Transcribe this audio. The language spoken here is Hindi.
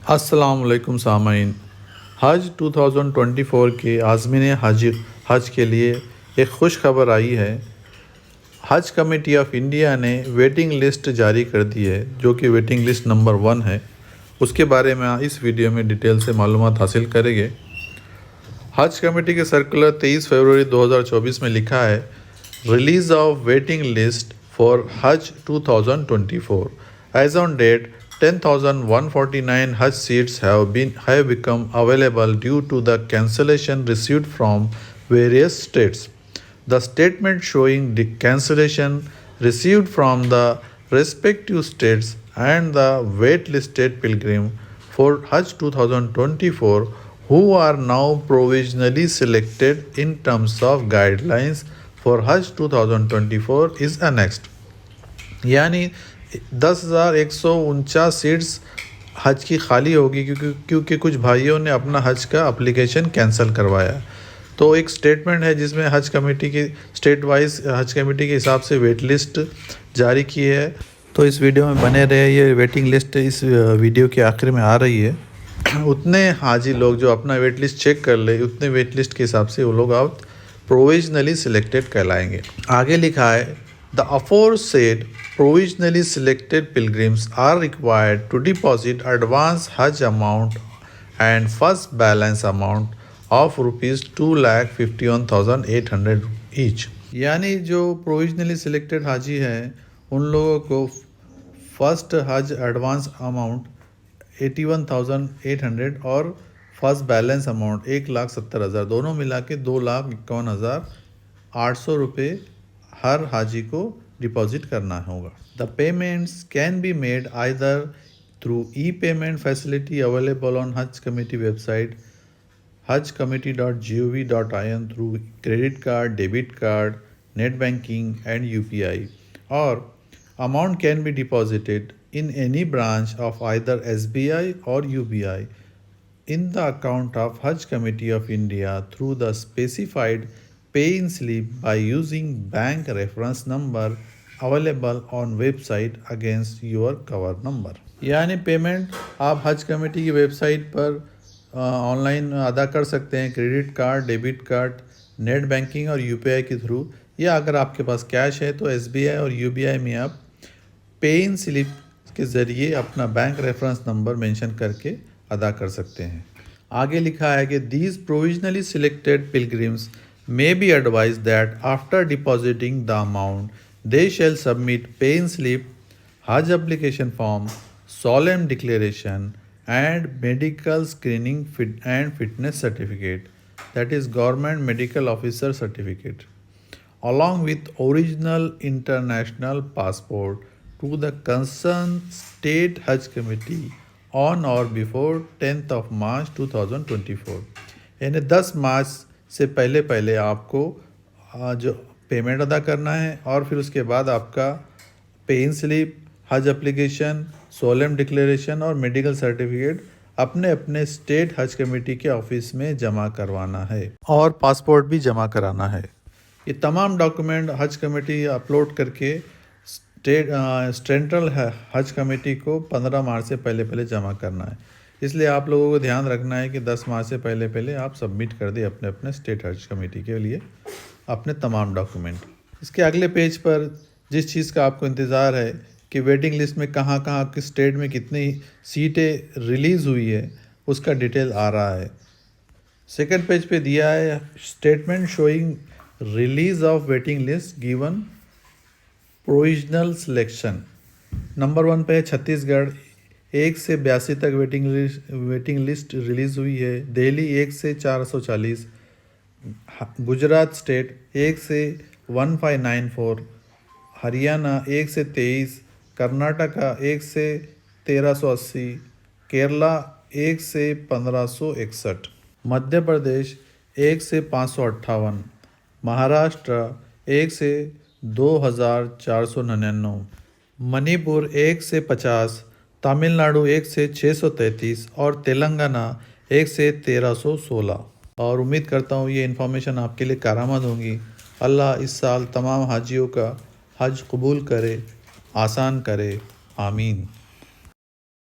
अस्सलाम वालेकुम सामाइन। हज 2024 के आज़मीन हज के लिए एक खुश खबर आई है। हज कमेटी ऑफ इंडिया ने वेटिंग लिस्ट जारी कर दी है, जो कि वेटिंग लिस्ट नंबर 1 है। उसके बारे में इस वीडियो में डिटेल से मालूमात हासिल करेंगे। हज कमेटी के सर्कुलर 23 फरवरी 2024 में लिखा है, release of waiting list for Hajj 2024 on date डेट 10,149 Hajj seats have become available due to the cancellation received from various states. The statement showing the cancellation received from the respective states and the waitlisted pilgrim for Hajj 2024 who are now provisionally selected in terms of guidelines for Hajj 2024 is annexed. यानी 10,149 सीट्स हज की खाली होगी क्योंकि कुछ भाइयों ने अपना हज का एप्लीकेशन कैंसिल करवाया। तो एक स्टेटमेंट है जिसमें हज कमेटी की स्टेट वाइज हज कमेटी के हिसाब से वेट लिस्ट जारी की है। तो इस वीडियो में बने रहे, ये वेटिंग लिस्ट इस वीडियो के आखिर में आ रही है। उतने हाजी लोग जो अपना वेट लिस्ट चेक कर ले, उतने वेट लिस्ट के हिसाब से वो लोग अब प्रोविजनली सिलेक्टेड कहलाएंगे। आगे लिखा है, The aforesaid provisionally selected pilgrims are required to deposit advance Hajj amount and first balance amount of rupees 2,51,800 each। यानी जो प्रोविजनली सिलेक्टेड हाजी हैं उन लोगों को फर्स्ट हज एडवांस अमाउंट 81,800 और फर्स्ट बैलेंस अमाउंट 1,70,000 दोनों मिला के 2,51,800 रुपये हर हाजी को डिपॉजिट करना होगा। The payments can be made either through e payment facility available on Haj committee website hajcommittee.gov.in through credit card, debit card, net banking and UPI, और amount can be deposited in any branch of either SBI or UBI in the account of Hajj Committee of India through the specified pay-in slip by using bank reference number available on website against your cover number। यानी पेमेंट आप हज कमेटी की वेबसाइट पर ऑनलाइन अदा कर सकते हैं, credit card, debit card, net banking और UPI के थ्रू, या अगर आपके पास कैश है तो SBI और UBI में आप पे-इन स्लिप के ज़रिए अपना बैंक रेफरेंस नंबर मेंशन करके अदा कर सकते हैं। आगे लिखा है कि these provisionally selected pilgrims may be advised that after depositing the amount they shall submit pay-in slip, Hajj application form, solemn declaration and medical screening and fitness certificate, that is government medical officer certificate, along with original international passport to the concerned state Hajj committee on or before 10th of March 2024। यानी 10 मार्च से पहले आपको जो पेमेंट अदा करना है और फिर उसके बाद आपका पे-इन स्लिप, हज एप्लीकेशन, सोलेम डिक्लेरेशन और मेडिकल सर्टिफिकेट अपने अपने स्टेट हज कमेटी के ऑफिस में जमा करवाना है और पासपोर्ट भी जमा कराना है। ये तमाम डॉक्यूमेंट हज कमेटी अपलोड करके सेंट्रल हज कमेटी को 15 मार्च से पहले जमा करना है। इसलिए आप लोगों को ध्यान रखना है कि 10 मार्च से पहले आप सबमिट कर दें अपने अपने स्टेट हज कमेटी के लिए अपने तमाम डॉक्यूमेंट। इसके अगले पेज पर जिस चीज़ का आपको इंतज़ार है कि वेटिंग लिस्ट में कहाँ किस स्टेट में कितनी सीटें रिलीज़ हुई है, उसका डिटेल आ रहा है। सेकंड पेज पे दिया है statement showing release of waiting list given provisional selection. Number 1 पे है छत्तीसगढ़, 1 से 82 तक वेटिंग लिस्ट रिलीज़ हुई है। दिल्ली 1 से 440, गुजरात स्टेट 1 से 1594, हरियाणा 1 से 23, कर्नाटका 1 से 1380, केरला 1 से 1561, मध्य प्रदेश 1 से 558, महाराष्ट्र 1 से 2499, मणिपुर 1 से 50, तमिलनाडु 1 से 633 और तेलंगाना 1 से 1316। और उम्मीद करता हूँ ये इन्फॉर्मेशन आपके लिए कारआमद होंगी। अल्लाह इस साल तमाम हाजियों का हज कबूल करे, आसान करे, आमीन।